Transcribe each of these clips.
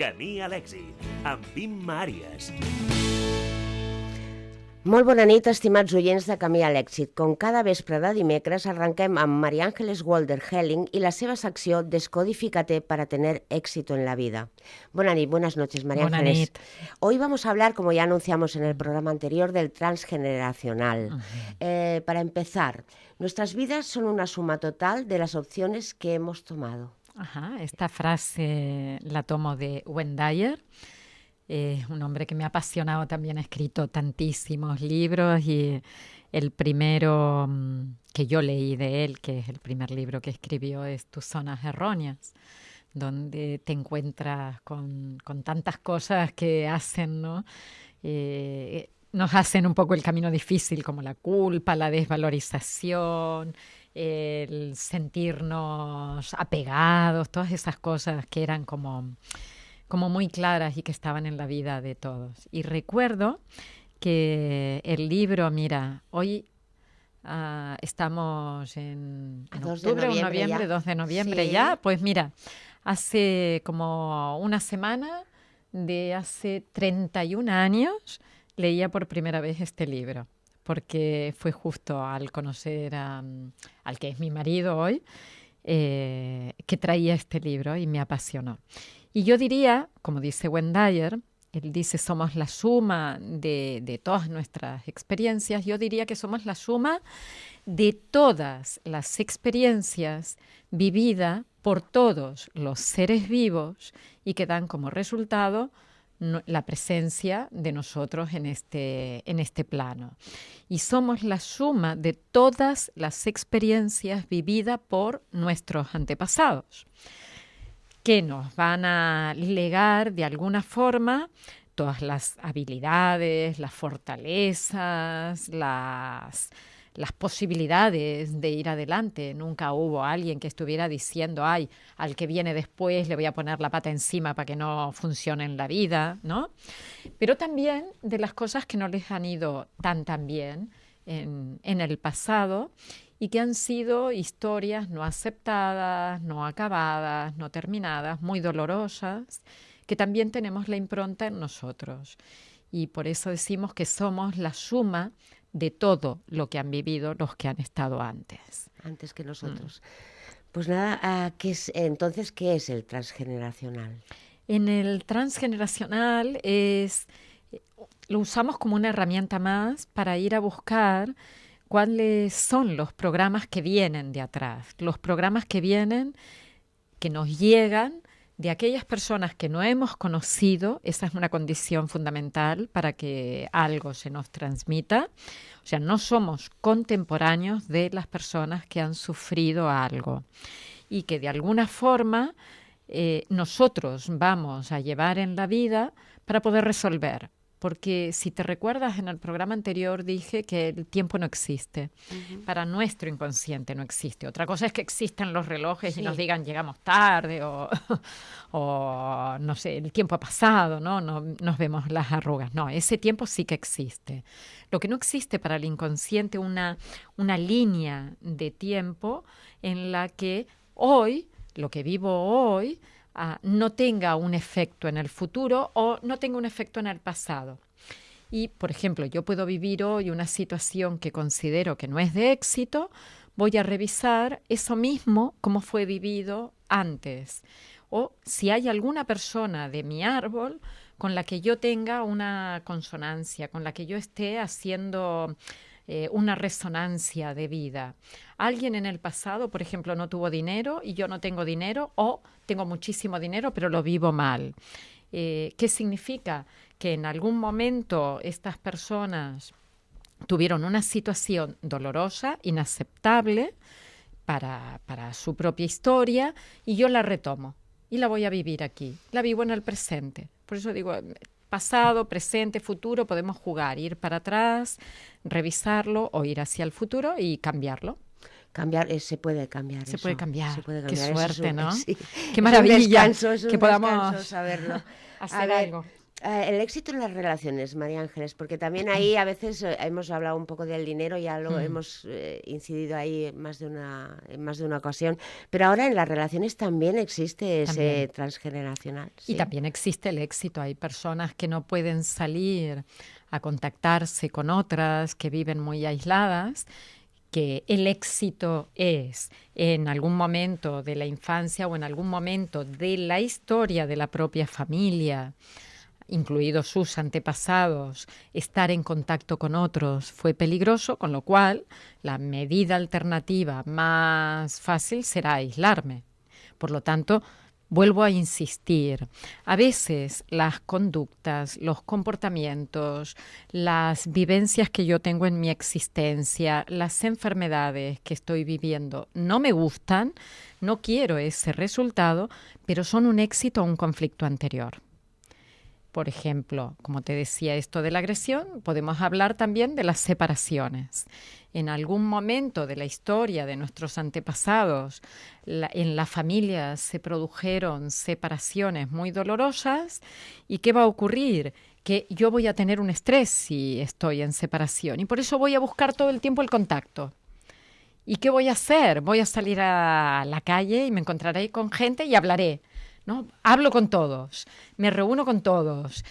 Camí a l'èxit, amb Imma Àries. Molt bona nit, estimats oients de Camí a l'èxit. Com cada vespre de dimecres, arranquem amb María Ángeles Walder Helling y la seva secció Descodifícate para tener éxito en la vida. Buenas noches, María Ángeles. Hoy vamos a hablar, como ya anunciamos en el programa anterior, del transgeneracional. Para empezar, nuestras vidas son una suma total de las opciones que hemos tomado. Esta frase la tomo de Wayne Dyer. Un hombre que me ha apasionado, también ha escrito tantísimos libros y el primero que yo leí de él, que es el primer libro que escribió, es Tus zonas erróneas, donde te encuentras con tantas cosas que hacen, ¿no? Nos hacen un poco el camino difícil, como la culpa, la desvalorización, el sentirnos apegados, todas esas cosas que eran como muy claras y que estaban en la vida de todos. Y recuerdo que el libro, mira, hoy estamos en octubre, noviembre, 2 de noviembre sí. Ya, pues mira, hace como una semana, de hace 31 años, leía por primera vez este libro, porque fue justo al conocer al que es mi marido hoy, que traía este libro y me apasionó. Y yo diría, como dice Wayne Dyer, él dice somos la suma de todas nuestras experiencias, yo diría que somos la suma de todas las experiencias vividas por todos los seres vivos y que dan como resultado la presencia de nosotros en este plano. Y somos la suma de todas las experiencias vividas por nuestros antepasados, que nos van a legar de alguna forma todas las habilidades, las fortalezas, las posibilidades de ir adelante. Nunca hubo alguien que estuviera diciendo, ay, al que viene después le voy a poner la pata encima para que no funcione en la vida, ¿no? Pero también de las cosas que no les han ido tan bien en el pasado, y que han sido historias no aceptadas, no acabadas, no terminadas, muy dolorosas, que también tenemos la impronta en nosotros. Y por eso decimos que somos la suma de todo lo que han vivido los que han estado antes. Antes que nosotros. Pues nada, entonces, ¿qué es el transgeneracional? En el transgeneracional lo usamos como una herramienta más para ir a buscar cuáles son los programas que vienen de atrás, los programas que vienen, que nos llegan de aquellas personas que no hemos conocido. Esa es una condición fundamental para que algo se nos transmita. O sea, no somos contemporáneos de las personas que han sufrido algo y que de alguna forma nosotros vamos a llevar en la vida para poder resolver. Porque si te recuerdas, en el programa anterior dije que el tiempo no existe. Uh-huh. Para nuestro inconsciente no existe. Otra cosa es que existan los relojes y nos digan llegamos tarde o no sé, el tiempo ha pasado, ¿no? No nos vemos las arrugas. No, ese tiempo sí que existe. Lo que no existe para el inconsciente una línea de tiempo en la que hoy, lo que vivo hoy, no tenga un efecto en el futuro o no tenga un efecto en el pasado. Y, por ejemplo, yo puedo vivir hoy una situación que considero que no es de éxito, voy a revisar eso mismo como fue vivido antes. O si hay alguna persona de mi árbol con la que yo tenga una consonancia, con la que yo esté haciendo una resonancia de vida. Alguien en el pasado, por ejemplo, no tuvo dinero y yo no tengo dinero, o tengo muchísimo dinero pero lo vivo mal. ¿Qué significa? Que en algún momento estas personas tuvieron una situación dolorosa, inaceptable para su propia historia, y yo la retomo y la voy a vivir aquí. La vivo en el presente. Por eso digo, pasado, presente, futuro, podemos jugar, ir para atrás, revisarlo o ir hacia el futuro y cambiarlo. Se puede cambiar. Se puede cambiar. Qué suerte, ¿no? Sí. Qué maravilla es un descanso, que podamos saberlo. hacer algo. El éxito en las relaciones, María Ángeles, porque también ahí a veces hemos hablado un poco del dinero, ya lo hemos incidido ahí en más de una ocasión, pero ahora en las relaciones también existe También. ese transgeneracional. Y ¿Sí? también existe el éxito. Hay personas que no pueden salir a contactarse con otras, que viven muy aisladas, que el éxito es en algún momento de la infancia o en algún momento de la historia de la propia familia, incluidos sus antepasados, estar en contacto con otros fue peligroso, con lo cual la medida alternativa más fácil será aislarme. Por lo tanto, vuelvo a insistir, a veces las conductas, los comportamientos, las vivencias que yo tengo en mi existencia, las enfermedades que estoy viviendo no me gustan, no quiero ese resultado, pero son un éxito o un conflicto anterior. Por ejemplo, como te decía, esto de la agresión, podemos hablar también de las separaciones. En algún momento de la historia de nuestros antepasados, en la familia se produjeron separaciones muy dolorosas. ¿Y qué va a ocurrir? Que yo voy a tener un estrés si estoy en separación y por eso voy a buscar todo el tiempo el contacto. ¿Y qué voy a hacer? Voy a salir a la calle y me encontraré con gente y hablaré, ¿no? Hablo con todos, me reúno con todos.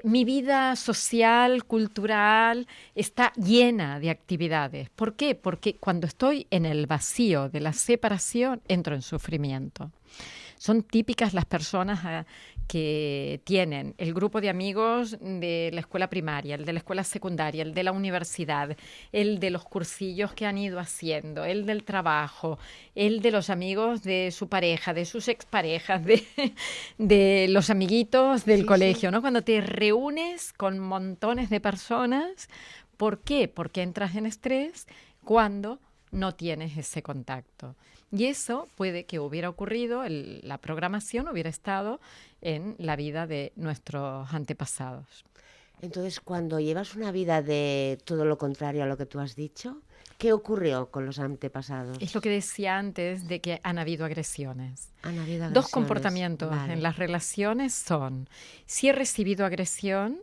Mi vida social, cultural, está llena de actividades. ¿Por qué? Porque cuando estoy en el vacío de la separación, entro en sufrimiento. Son típicas las personas que tienen el grupo de amigos de la escuela primaria, el de la escuela secundaria, el de la universidad, el de los cursillos que han ido haciendo, el del trabajo, el de los amigos de su pareja, de sus exparejas, de los amiguitos del colegio, ¿no? Cuando te reúnes con montones de personas, ¿por qué? Porque entras en estrés cuando no tienes ese contacto. Y eso puede que hubiera ocurrido, la programación hubiera estado en la vida de nuestros antepasados. Entonces, cuando llevas una vida de todo lo contrario a lo que tú has dicho, ¿qué ocurrió con los antepasados? Es lo que decía antes de que han habido agresiones. Han habido agresiones. Dos comportamientos Vale. en las relaciones son, si he recibido agresión,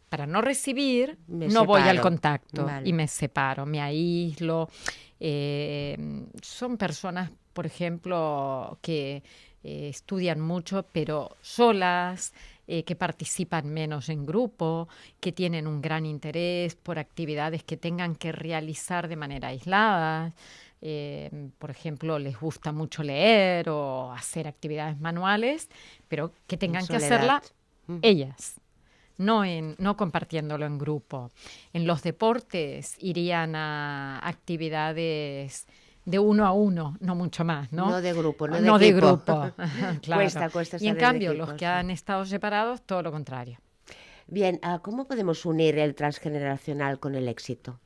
para no recibir, no voy al contacto. Vale. Y me separo, me aíslo. Son personas, por ejemplo, que estudian mucho, pero solas, que participan menos en grupo, que tienen un gran interés por actividades que tengan que realizar de manera aislada. Por ejemplo, les gusta mucho leer o hacer actividades manuales, pero que tengan que hacerla ellas. No compartiéndolo en grupo. En los deportes irían a actividades de uno a uno, no mucho más, ¿no? No de grupo, no de no equipo. De grupo. Claro. Cuesta Y en cambio, equipo, los que han estado separados, todo lo contrario. Bien, ¿cómo podemos unir el transgeneracional con el éxito?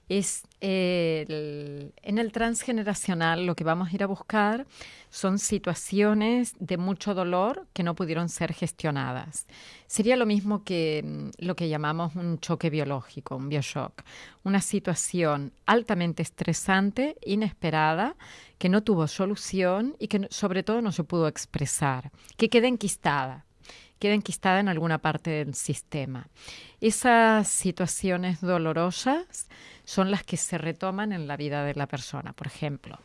En el transgeneracional lo que vamos a ir a buscar son situaciones de mucho dolor que no pudieron ser gestionadas. Sería lo mismo que lo que llamamos un choque biológico, un bioshock, una situación altamente estresante, inesperada, que no tuvo solución y que sobre todo no se pudo expresar, que queda enquistada en alguna parte del sistema. Esas situaciones dolorosas son las que se retoman en la vida de la persona. Por ejemplo,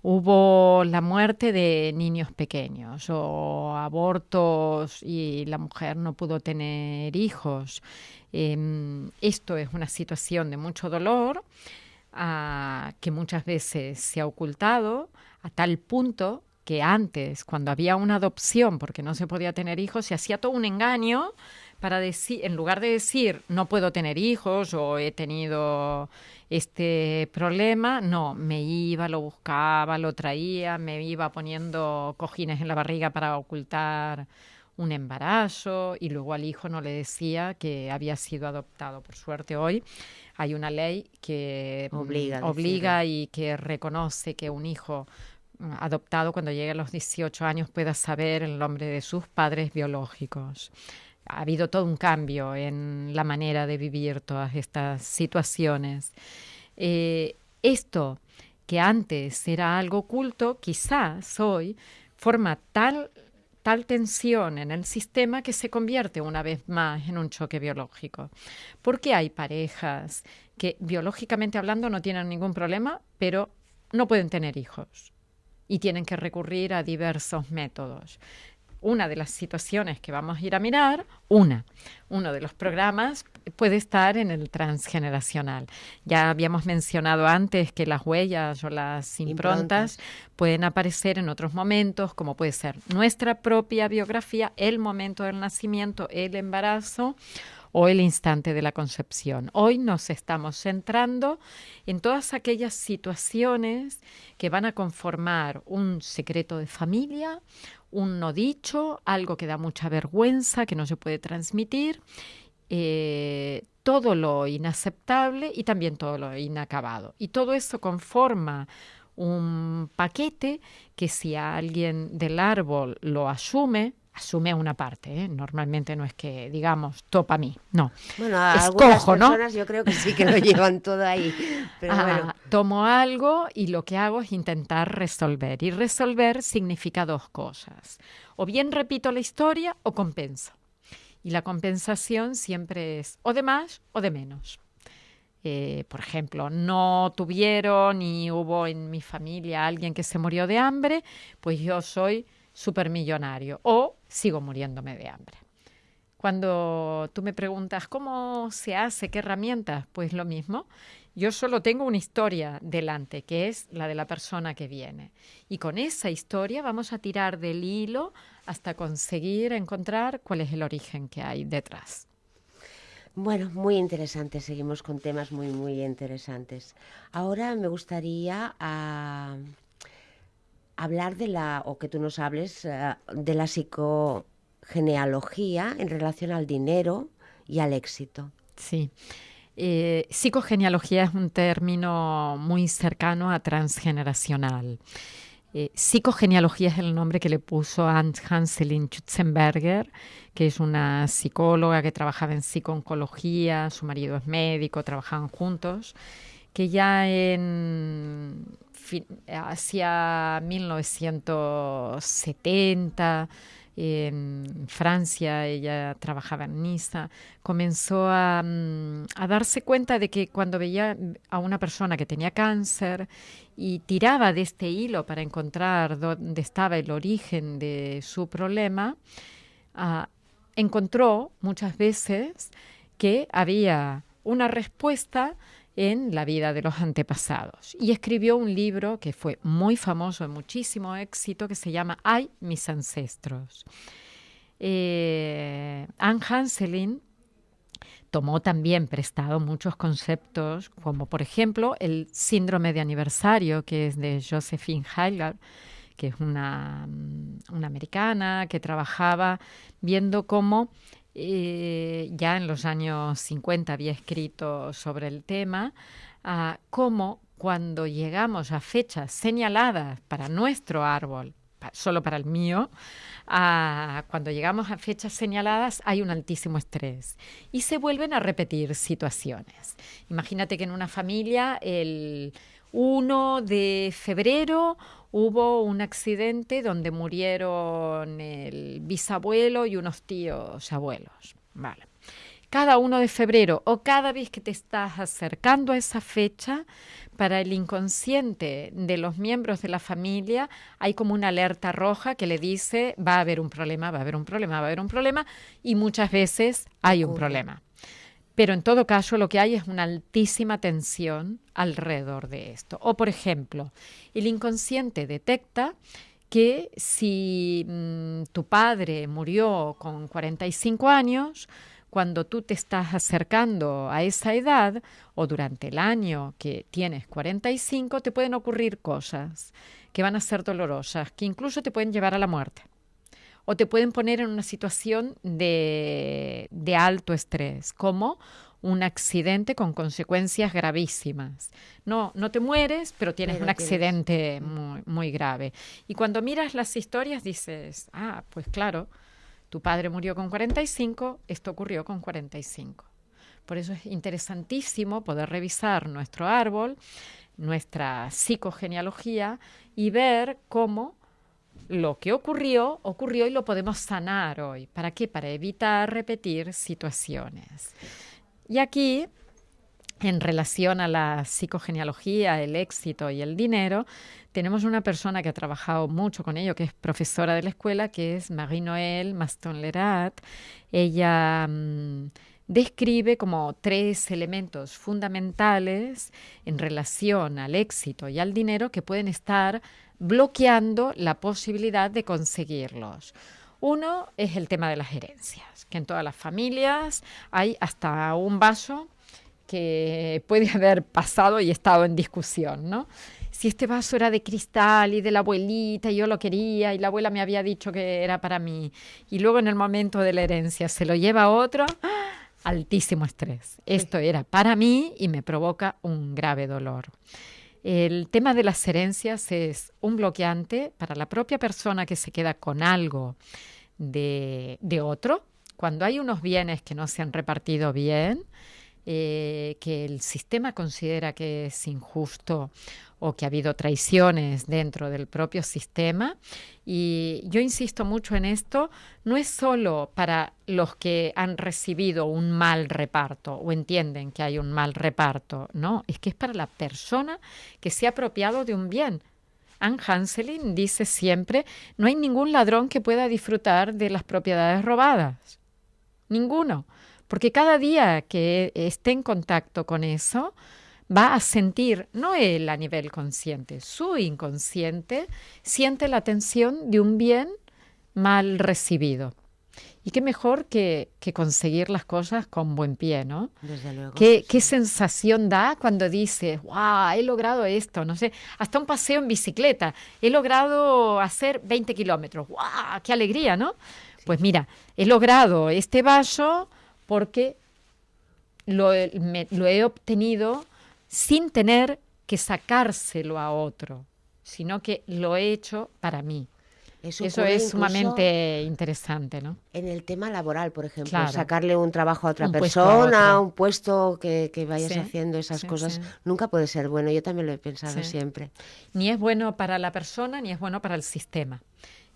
hubo la muerte de niños pequeños o abortos y la mujer no pudo tener hijos. Esto es una situación de mucho dolor que muchas veces se ha ocultado a tal punto que antes, cuando había una adopción, porque no se podía tener hijos, se hacía todo un engaño para decir, en lugar de decir no puedo tener hijos o he tenido este problema, no, me iba, lo buscaba, lo traía, me iba poniendo cojines en la barriga para ocultar un embarazo y luego al hijo no le decía que había sido adoptado. Por suerte hoy hay una ley que obliga y que reconoce que un hijo adoptado cuando llegue a los 18 años pueda saber el nombre de sus padres biológicos. Ha habido todo un cambio en la manera de vivir todas estas situaciones. Esto que antes era algo oculto, quizás hoy forma tal tal tensión en el sistema que se convierte una vez más en un choque biológico. Porque hay parejas que biológicamente hablando no tienen ningún problema, pero no pueden tener hijos y tienen que recurrir a diversos métodos. Una de las situaciones que vamos a ir a mirar, uno de los programas puede estar en el transgeneracional. Ya habíamos mencionado antes que las huellas o las improntas pueden aparecer en otros momentos, como puede ser nuestra propia biografía, el momento del nacimiento, el embarazo o el instante de la concepción. Hoy nos estamos centrando en todas aquellas situaciones que van a conformar un secreto de familia, un no dicho, algo que da mucha vergüenza, que no se puede transmitir, todo lo inaceptable y también todo lo inacabado. Y todo eso conforma un paquete que si alguien del árbol lo asume una parte, ¿eh? Normalmente no es que digamos, topa a mí, no. Bueno, a escojo, algunas ¿no? personas yo creo que sí que lo llevan todo ahí, pero bueno. Tomo algo y lo que hago es intentar resolver. Y resolver significa dos cosas. O bien repito la historia o compenso. Y la compensación siempre es o de más o de menos. Por ejemplo, no tuvieron ni hubo en mi familia alguien que se murió de hambre, pues yo soy supermillonario o sigo muriéndome de hambre. Cuando tú me preguntas cómo se hace, qué herramientas, pues lo mismo. Yo solo tengo una historia delante, que es la de la persona que viene. Y con esa historia vamos a tirar del hilo hasta conseguir encontrar cuál es el origen que hay detrás. Bueno, muy interesante. Seguimos con temas muy, muy interesantes. Ahora me gustaría hablar o que tú nos hables de la psicogenealogía en relación al dinero y al éxito. Sí. Psicogenealogía es un término muy cercano a transgeneracional. Psicogenealogía es el nombre que le puso Hans-Selin Schutzenberger, que es una psicóloga que trabajaba en psico-oncología, su marido es médico, trabajaban juntos, que ya hacia 1970, en Francia, ella trabajaba en Niza, comenzó a darse cuenta de que cuando veía a una persona que tenía cáncer y tiraba de este hilo para encontrar dónde estaba el origen de su problema, encontró muchas veces que había una respuesta en la vida de los antepasados. Y escribió un libro que fue muy famoso, de muchísimo éxito, que se llama ¡Ay, mis ancestros! Anne Hanselin tomó también prestado muchos conceptos, como por ejemplo el síndrome de aniversario, que es de Josephine Heidler, que es una americana que trabajaba viendo cómo ya en los años 50 había escrito sobre el tema, cómo cuando llegamos a fechas señaladas para nuestro árbol, solo para el mío, cuando llegamos a fechas señaladas hay un altísimo estrés y se vuelven a repetir situaciones. Imagínate que en una familia el 1 de febrero hubo un accidente donde murieron el bisabuelo y unos tíos abuelos. Vale. Cada 1 de febrero o cada vez que te estás acercando a esa fecha, para el inconsciente de los miembros de la familia hay como una alerta roja que le dice va a haber un problema, va a haber un problema, va a haber un problema, y muchas veces hay un problema. Pero en todo caso lo que hay es una altísima tensión alrededor de esto. O por ejemplo, el inconsciente detecta que si tu padre murió con 45 años, cuando tú te estás acercando a esa edad o durante el año que tienes 45, te pueden ocurrir cosas que van a ser dolorosas, que incluso te pueden llevar a la muerte. O te pueden poner en una situación de alto estrés, como un accidente con consecuencias gravísimas. No te mueres, pero tienes un accidente muy, muy grave. Y cuando miras las historias dices, pues claro, tu padre murió con 45, esto ocurrió con 45. Por eso es interesantísimo poder revisar nuestro árbol, nuestra psicogenealogía y ver cómo lo que ocurrió y lo podemos sanar hoy. ¿Para qué? Para evitar repetir situaciones. Y aquí, en relación a la psicogenealogía, el éxito y el dinero, tenemos una persona que ha trabajado mucho con ello, que es profesora de la escuela, que es Marie-Noëlle Maston-Lerat. Ella describe como 3 elementos fundamentales en relación al éxito y al dinero que pueden estar bloqueando la posibilidad de conseguirlos. Uno es el tema de las herencias, que en todas las familias hay hasta un vaso que puede haber pasado y estado en discusión, ¿no? Si este vaso era de cristal y de la abuelita y yo lo quería y la abuela me había dicho que era para mí y luego en el momento de la herencia se lo lleva a otro, altísimo estrés. Esto era para mí y me provoca un grave dolor. El tema de las herencias es un bloqueante para la propia persona que se queda con algo de otro. Cuando hay unos bienes que no se han repartido bien, que el sistema considera que es injusto o que ha habido traiciones dentro del propio sistema. Y yo insisto mucho en esto, no es solo para los que han recibido un mal reparto o entienden que hay un mal reparto, no, es que es para la persona que se ha apropiado de un bien. Anne Hanselin dice siempre, no hay ningún ladrón que pueda disfrutar de las propiedades robadas. Ninguno. Porque cada día que esté en contacto con eso, va a sentir, no él a nivel consciente, su inconsciente siente la tensión de un bien mal recibido. Y qué mejor que conseguir las cosas con buen pie, ¿no? Desde luego. ¿Qué sensación da cuando dices, wow, he logrado esto? No sé, hasta un paseo en bicicleta. He logrado hacer 20 kilómetros. ¡Wow! ¡Qué alegría!, ¿no? Sí. Pues mira, he logrado este vaso porque lo he obtenido sin tener que sacárselo a otro, sino que lo he hecho para mí. Eso es sumamente interesante, ¿no? En el tema laboral, por ejemplo, claro. Sacarle un trabajo a otra persona, un puesto que vayas haciendo esas cosas, nunca puede ser bueno. Yo también lo he pensado siempre. Ni es bueno para la persona, ni es bueno para el sistema.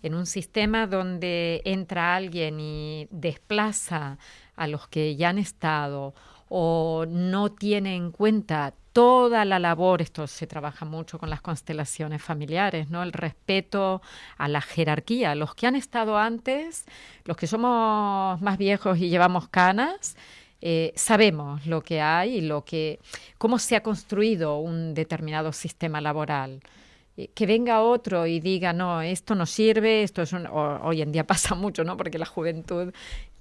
En un sistema donde entra alguien y desplaza a los que ya han estado o no tiene en cuenta toda la labor, esto se trabaja mucho con las constelaciones familiares, ¿no? El respeto a la jerarquía. Los que han estado antes, los que somos más viejos y llevamos canas, sabemos lo que hay y cómo se ha construido un determinado sistema laboral. Que venga otro y diga, no, esto no sirve, hoy en día pasa mucho, ¿no? Porque la juventud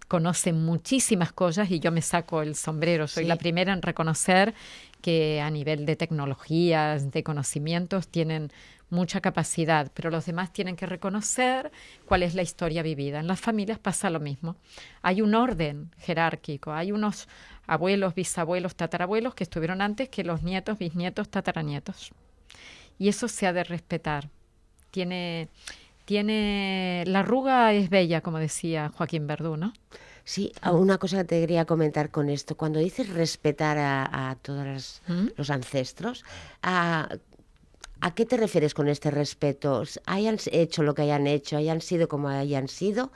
conoce muchísimas cosas y yo me saco el sombrero. Soy la primera en reconocer que a nivel de tecnologías, de conocimientos, tienen mucha capacidad, pero los demás tienen que reconocer cuál es la historia vivida. En las familias pasa lo mismo. Hay un orden jerárquico, hay unos abuelos, bisabuelos, tatarabuelos que estuvieron antes que los nietos, bisnietos, tataranietos. Y eso se ha de respetar. La arruga es bella, como decía Joaquín Verdú, ¿no? Sí, una cosa que te quería comentar con esto. Cuando dices respetar a todos los ancestros, ¿a qué te refieres con este respeto? Hayan hecho lo que hayan hecho, hayan sido como hayan sido,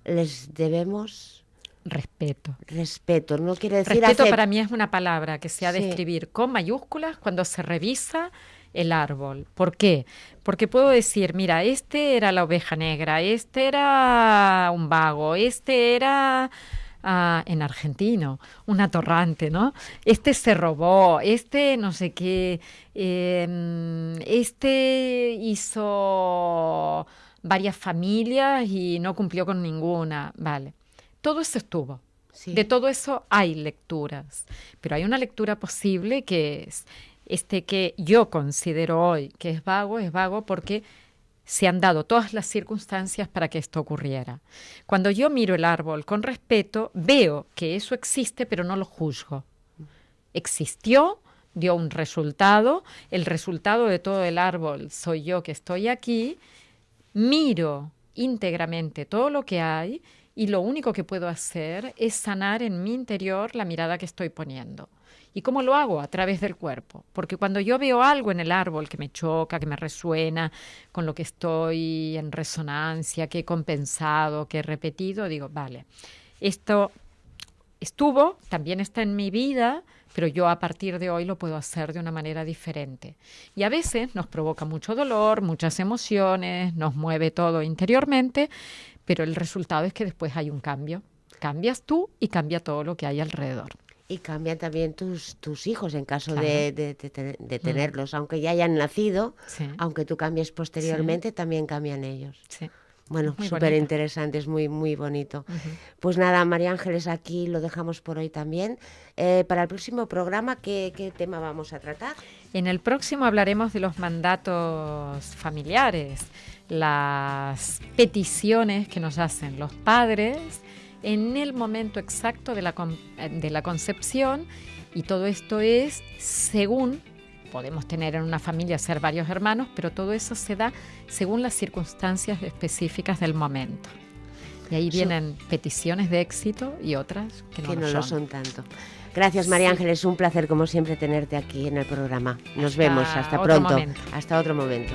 les debemos... Respeto. Respeto, no quiere decir... Respeto para mí es una palabra que se ha de escribir con mayúsculas cuando se revisa el árbol. ¿Por qué? Porque puedo decir, mira, este era la oveja negra, este era un vago, este era, en argentino, un atorrante, ¿no? Este se robó, este no sé qué, este hizo varias familias y no cumplió con ninguna, vale. Todo eso estuvo. Sí. De todo eso hay lecturas, pero hay una lectura posible que es que yo considero hoy que es vago porque se han dado todas las circunstancias para que esto ocurriera. Cuando yo miro el árbol con respeto, veo que eso existe, pero no lo juzgo. Existió, dio un resultado, el resultado de todo el árbol soy yo que estoy aquí, miro íntegramente todo lo que hay y lo único que puedo hacer es sanar en mi interior la mirada que estoy poniendo. ¿Y cómo lo hago? A través del cuerpo. Porque cuando yo veo algo en el árbol que me choca, que me resuena, con lo que estoy en resonancia, que he compensado, que he repetido, digo, vale, esto estuvo, también está en mi vida, pero yo a partir de hoy lo puedo hacer de una manera diferente. Y a veces nos provoca mucho dolor, muchas emociones, nos mueve todo interiormente, pero el resultado es que después hay un cambio. Cambias tú y cambia todo lo que hay alrededor. Y cambian también tus hijos en caso Claro. de tenerlos. Aunque ya hayan nacido, Sí. aunque tú cambies posteriormente, también cambian ellos. Sí. Bueno, Muy súper bonito. interesante, es muy, muy bonito. Ujú. Pues nada, María Ángeles, aquí lo dejamos por hoy también. Para el próximo programa, ¿qué tema vamos a tratar? En el próximo hablaremos de los mandatos familiares, las peticiones que nos hacen los padres en el momento exacto de la concepción, y todo esto es según, podemos tener en una familia, ser varios hermanos, pero todo eso se da según las circunstancias específicas del momento. Y ahí vienen peticiones de éxito y otras que no lo son. Tanto. Gracias, María Sí. Ángeles, un placer como siempre tenerte aquí en el programa. Nos Hasta vemos, hasta otro pronto. momento. Hasta otro momento.